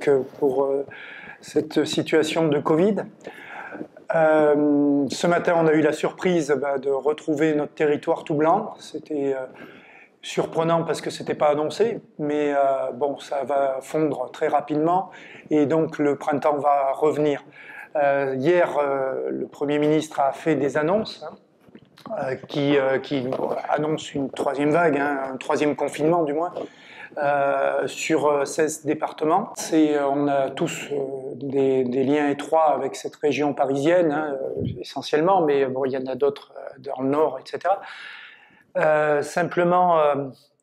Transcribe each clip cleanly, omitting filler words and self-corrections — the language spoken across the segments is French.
donc pour cette situation de Covid. Ce matin, on a eu la surprise de retrouver notre territoire tout blanc. C'était surprenant parce que c'était pas annoncé, mais bon, ça va fondre très rapidement et donc le printemps va revenir. Hier, le Premier ministre a fait des annonces qui annoncent une troisième vague, un troisième confinement du moins, sur 16 départements. On a tous des liens étroits avec cette région parisienne, essentiellement, mais bon, il y en a d'autres dans le nord, etc. Simplement,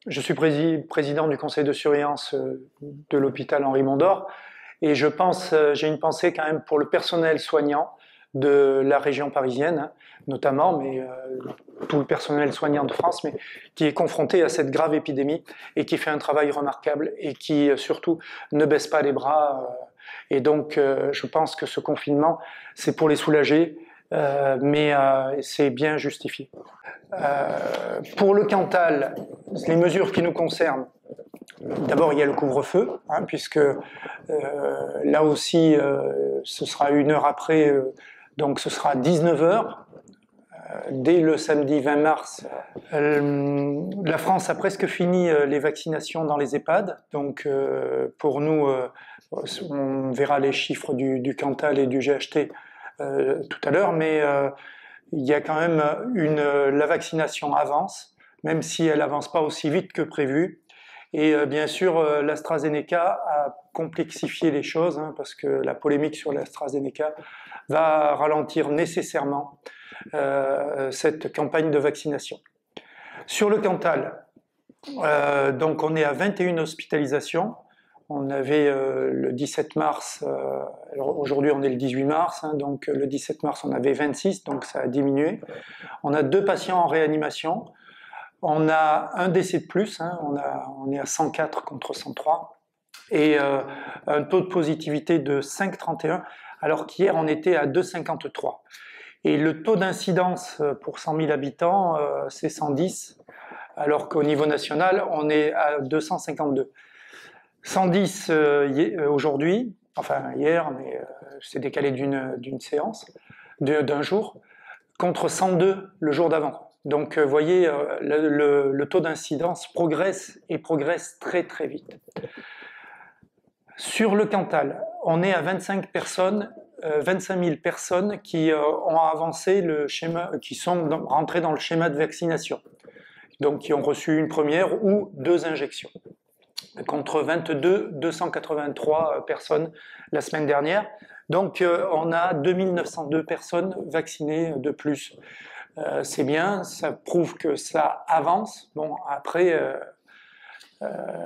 je suis président du conseil de surveillance de l'hôpital Henri Mondor, et j'ai une pensée quand même pour le personnel soignant de la région parisienne, notamment, mais tout le personnel soignant de France, mais qui est confronté à cette grave épidémie et qui fait un travail remarquable et qui surtout ne baisse pas les bras. Et donc, je pense que ce confinement, c'est pour les soulager, mais c'est bien justifié. Pour le Cantal, les mesures qui nous concernent, d'abord il y a le couvre-feu, puisque là aussi ce sera une heure après, donc ce sera 19h, dès le samedi 20 mars. La France a presque fini les vaccinations dans les EHPAD, donc pour nous, on verra les chiffres du Cantal et du GHT tout à l'heure, mais il y a quand même la vaccination avance, même si elle avance pas aussi vite que prévu. Et bien sûr, l'AstraZeneca a complexifié les choses, parce que la polémique sur l'AstraZeneca va ralentir nécessairement cette campagne de vaccination. Sur le Cantal, donc on est à 21 hospitalisations. On avait le 17 mars, aujourd'hui on est le 18 mars, donc le 17 mars on avait 26, donc ça a diminué. On a 2 patients en réanimation. On a un décès de plus, on est à 104 contre 103, et un taux de positivité de 5,31, alors qu'hier on était à 2,53. Et le taux d'incidence pour 100 000 habitants, c'est 110, alors qu'au niveau national, on est à 252. 110 aujourd'hui, enfin hier, mais c'est décalé d'une séance, d'un jour, contre 102 le jour d'avant. Donc vous voyez, le taux d'incidence progresse et progresse très très vite. Sur le Cantal, on est à 25 000 personnes qui ont avancé le schéma, qui sont rentrées dans le schéma de vaccination, donc qui ont reçu une première ou 2 injections, contre 283 personnes la semaine dernière. Donc on a 2902 personnes vaccinées de plus. C'est bien, ça prouve que ça avance. Bon, après,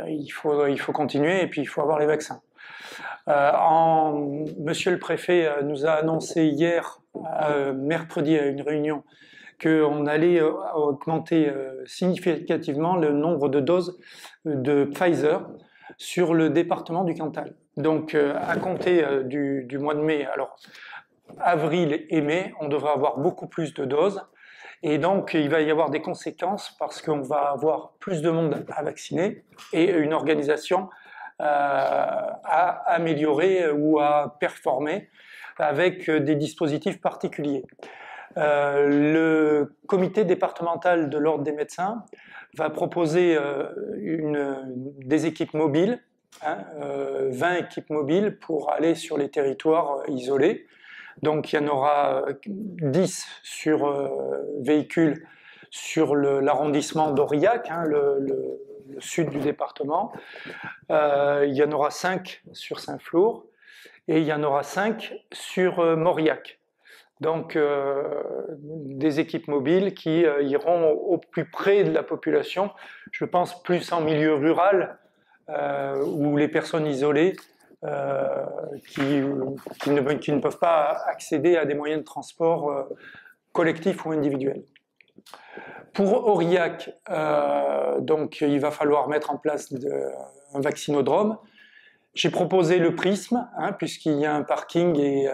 il faut continuer et puis il faut avoir les vaccins. Monsieur le préfet nous a annoncé hier, mercredi à une réunion, qu'on allait augmenter significativement le nombre de doses de Pfizer sur le département du Cantal. Donc à compter du mois de mai, alors avril et mai, on devrait avoir beaucoup plus de doses. Et donc, il va y avoir des conséquences parce qu'on va avoir plus de monde à vacciner et une organisation à améliorer ou à performer avec des dispositifs particuliers. Le comité départemental de l'ordre des médecins va proposer des équipes mobiles, 20 équipes mobiles pour aller sur les territoires isolés. Donc il y en aura 10 sur véhicules sur l'arrondissement d'Aurillac, le sud du département. Il y en aura 5 sur Saint-Flour et il y en aura 5 sur Mauriac. Donc des équipes mobiles qui iront au plus près de la population, je pense plus en milieu rural, où les personnes isolées qui ne peuvent pas accéder à des moyens de transport collectifs ou individuels. Pour Aurillac, donc il va falloir mettre en place un vaccinodrome. J'ai proposé le Prisme, puisqu'il y a un parking et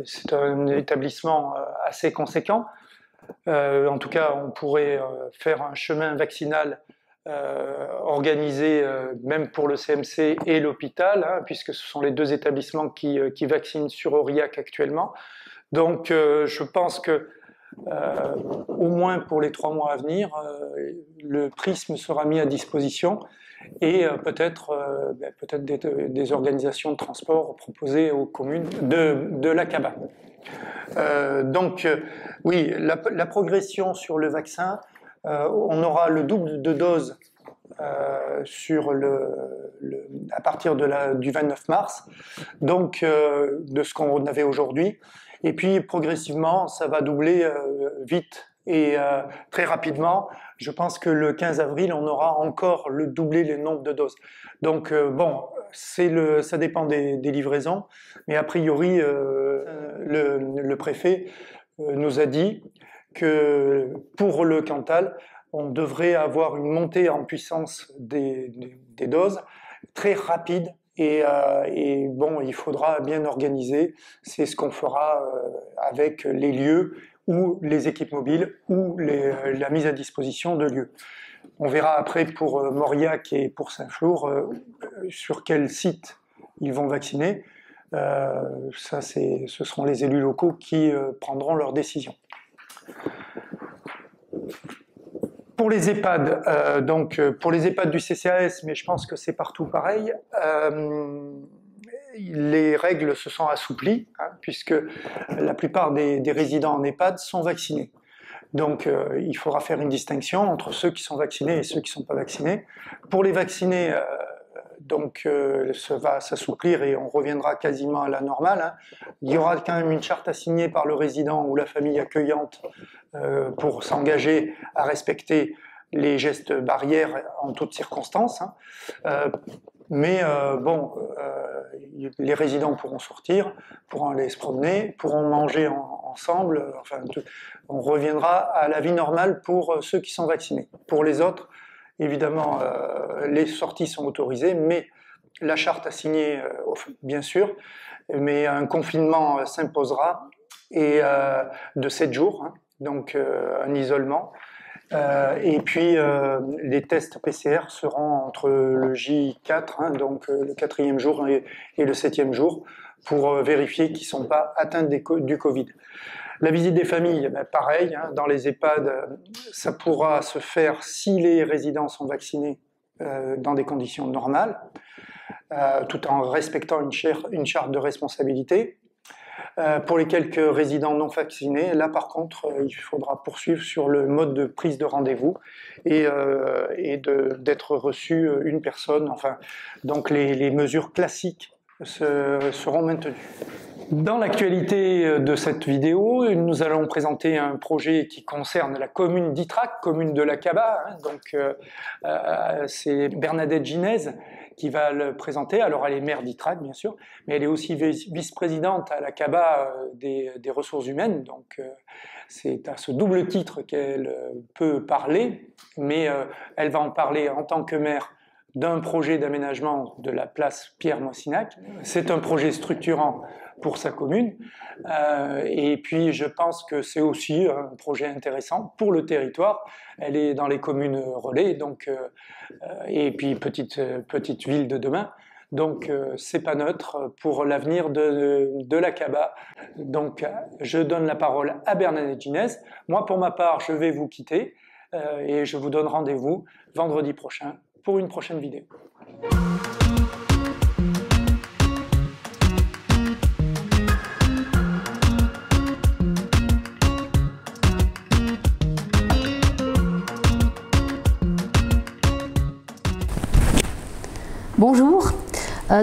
c'est un établissement assez conséquent. En tout cas, on pourrait faire un chemin vaccinal organisé même pour le CMC et l'hôpital, hein, puisque ce sont les deux établissements qui vaccinent sur Aurillac actuellement. Donc je pense que au moins pour les 3 mois à venir, le prisme sera mis à disposition et peut-être des organisations de transport proposées aux communes de l'Aqaba. Oui, la progression sur le vaccin, on aura le double de doses à partir du 29 mars, donc de ce qu'on avait aujourd'hui. Et puis progressivement, ça va doubler vite et très rapidement. Je pense que le 15 avril, on aura encore doublé le nombre de doses. Donc bon, ça dépend des livraisons, mais a priori, le préfet nous a dit que pour le Cantal, on devrait avoir une montée en puissance des doses très rapide. Et bon, il faudra bien organiser, c'est ce qu'on fera avec les lieux ou les équipes mobiles ou la mise à disposition de lieux. On verra après pour Mauriac et pour Saint-Flour sur quel site ils vont vacciner. Ce seront les élus locaux qui prendront leurs décisions. Pour les EHPAD, pour les EHPAD du CCAS, mais je pense que c'est partout pareil, les règles se sont assouplies, hein, puisque la plupart des résidents en EHPAD sont vaccinés. Donc il faudra faire une distinction entre ceux qui sont vaccinés et ceux qui ne sont pas vaccinés. Pour les vaccinés, ça va s'assouplir et on reviendra quasiment à la normale, hein. Il y aura quand même une charte à signer par le résident ou la famille accueillante pour s'engager à respecter les gestes barrières en toutes circonstances, hein. Les résidents pourront sortir, pourront aller se promener, pourront manger ensemble, enfin, on reviendra à la vie normale pour ceux qui sont vaccinés. Pour les autres, évidemment, les sorties sont autorisées, mais la charte à signer, bien sûr, mais un confinement s'imposera et de 7 jours, hein, donc un isolement. Et puis les tests PCR seront entre le J4, hein, donc le 4e jour et le 7e jour, pour vérifier qu'ils ne sont pas atteints du Covid. La visite des familles, ben pareil, hein, dans les EHPAD, ça pourra se faire si les résidents sont vaccinés dans des conditions normales, tout en respectant une charte de responsabilité. Pour les quelques résidents non vaccinés, là par contre, il faudra poursuivre sur le mode de prise de rendez-vous et d'être reçu une personne. Enfin, donc les mesures classiques seront maintenues. Dans l'actualité de cette vidéo, nous allons présenter un projet qui concerne la commune d'Ytrac, commune de l'Aqaba, hein, donc c'est Bernadette Ginez qui va le présenter. Alors elle est maire d'Ytrac bien sûr, mais elle est aussi vice-présidente à l'Aqaba des ressources humaines, donc c'est à ce double titre qu'elle peut parler, mais elle va en parler en tant que maire d'un projet d'aménagement de la place Pierre-Moissinac. C'est un projet structurant pour sa commune, et puis je pense que c'est aussi un projet intéressant pour le territoire. Elle est dans les communes relais, donc, et puis petite ville de demain, donc c'est pas neutre pour l'avenir de l'Aqaba. Donc je donne la parole à Bernadette Ginez. Moi pour ma part je vais vous quitter et je vous donne rendez-vous vendredi prochain pour une prochaine vidéo. Bonjour,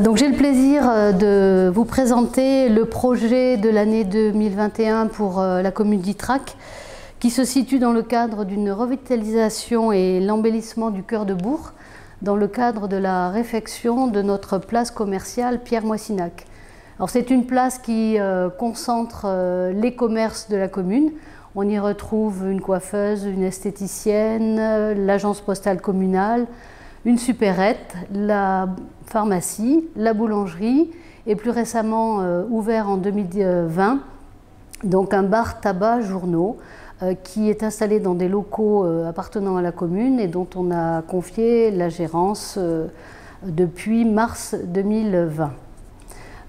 donc j'ai le plaisir de vous présenter le projet de l'année 2021 pour la commune d'Ytrac, qui se situe dans le cadre d'une revitalisation et l'embellissement du cœur de bourg, dans le cadre de la réfection de notre place commerciale Pierre-Moissinac. Alors c'est une place qui concentre les commerces de la commune. On y retrouve une coiffeuse, une esthéticienne, l'agence postale communale, une supérette, la pharmacie, la boulangerie et plus récemment ouvert en 2020, donc un bar tabac journaux qui est installé dans des locaux appartenant à la commune et dont on a confié la gérance depuis mars 2020.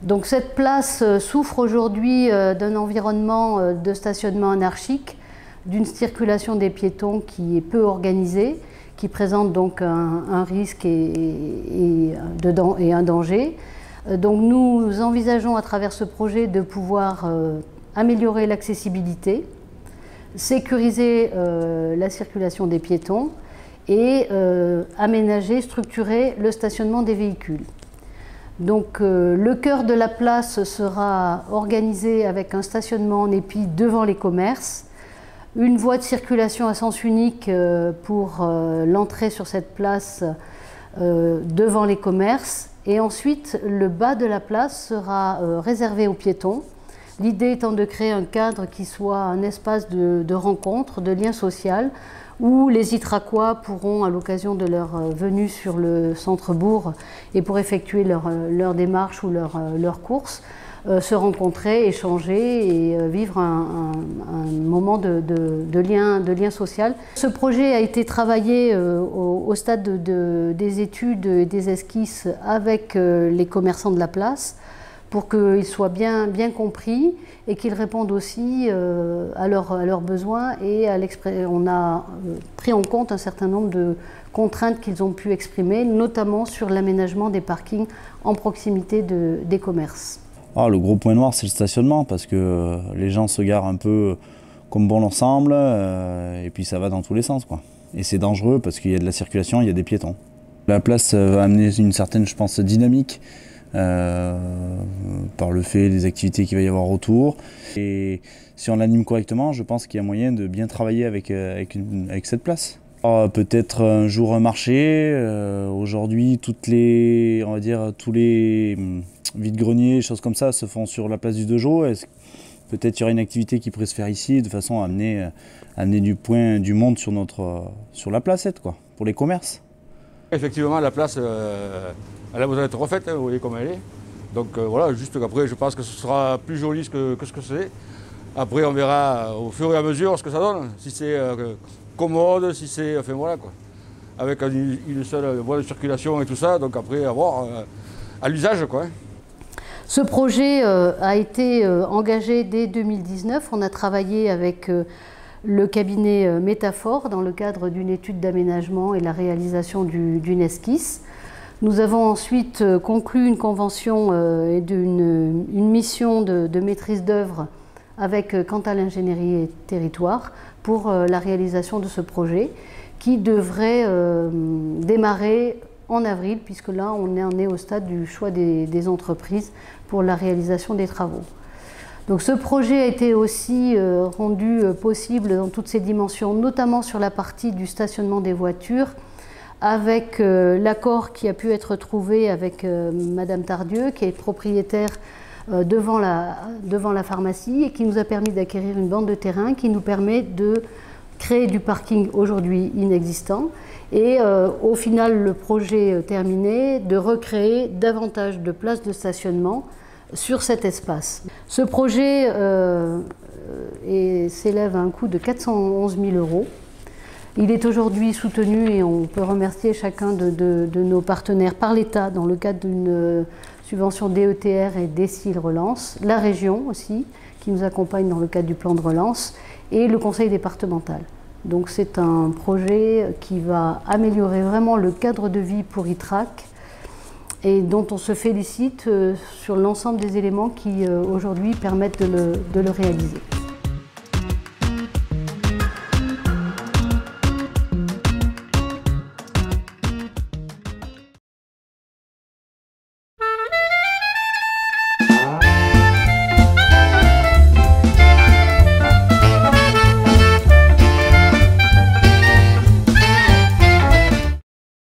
Donc cette place souffre aujourd'hui d'un environnement de stationnement anarchique, d'une circulation des piétons qui est peu organisée, qui présente donc un risque et un danger. Donc nous envisageons à travers ce projet de pouvoir améliorer l'accessibilité, sécuriser la circulation des piétons et aménager, structurer le stationnement des véhicules. Donc le cœur de la place sera organisé avec un stationnement en épi devant les commerces, une voie de circulation à sens unique pour l'entrée sur cette place devant les commerces, et ensuite le bas de la place sera réservé aux piétons. L'idée étant de créer un cadre qui soit un espace de rencontre, de lien social, où les Ytracois pourront, à l'occasion de leur venue sur le centre-bourg et pour effectuer leur démarche ou leur course, se rencontrer, échanger et vivre un moment de lien social. Ce projet a été travaillé au stade des études et des esquisses avec les commerçants de la place, pour qu'ils soient bien compris et qu'ils répondent aussi à leurs besoins. Et on a pris en compte un certain nombre de contraintes qu'ils ont pu exprimer, notamment sur l'aménagement des parkings en proximité des commerces. Le gros point noir, c'est le stationnement, parce que les gens se garent un peu comme bon leur semble, et puis ça va dans tous les sens, quoi. Et c'est dangereux parce qu'il y a de la circulation, il y a des piétons. La place va amener une certaine, je pense, dynamique, par le fait des activités qu'il va y avoir autour. Et si on l'anime correctement, je pense qu'il y a moyen de bien travailler avec cette place. Peut-être un jour un marché. Aujourd'hui, tous les vide-greniers, choses comme ça, se font sur la place du Dojo. Peut-être qu'il y aura une activité qui pourrait se faire ici, de façon à amener du monde sur la placette, quoi, pour les commerces. Effectivement, la place, elle a besoin d'être refaite, vous voyez comme elle est. Donc voilà, juste qu'après, je pense que ce sera plus joli que ce que c'est. Après, on verra au fur et à mesure ce que ça donne. Si c'est commode, si c'est... Enfin voilà, quoi. Avec une seule voie de circulation et tout ça, donc après, à voir à l'usage, quoi. Ce projet a été engagé dès 2019. On a travaillé avec le cabinet Métaphore dans le cadre d'une étude d'aménagement et la réalisation d'une esquisse. Nous avons ensuite conclu une convention et une mission de maîtrise d'œuvre avec Cantal Ingénierie et Territoire pour la réalisation de ce projet qui devrait démarrer en avril, puisque là on en est au stade du choix des entreprises pour la réalisation des travaux. Donc ce projet a été aussi rendu possible dans toutes ses dimensions, notamment sur la partie du stationnement des voitures, avec l'accord qui a pu être trouvé avec Madame Tardieu, qui est propriétaire devant la pharmacie et qui nous a permis d'acquérir une bande de terrain qui nous permet de créer du parking aujourd'hui inexistant et au final, le projet terminé, de recréer davantage de places de stationnement sur cet espace. Ce projet s'élève à un coût de 411 000 €. Il est aujourd'hui soutenu et on peut remercier chacun de nos partenaires par l'État dans le cadre d'une subvention DETR et DECIL Relance, la région aussi qui nous accompagne dans le cadre du plan de relance et le conseil départemental. Donc c'est un projet qui va améliorer vraiment le cadre de vie pour Ytrac et dont on se félicite sur l'ensemble des éléments qui aujourd'hui permettent de le réaliser.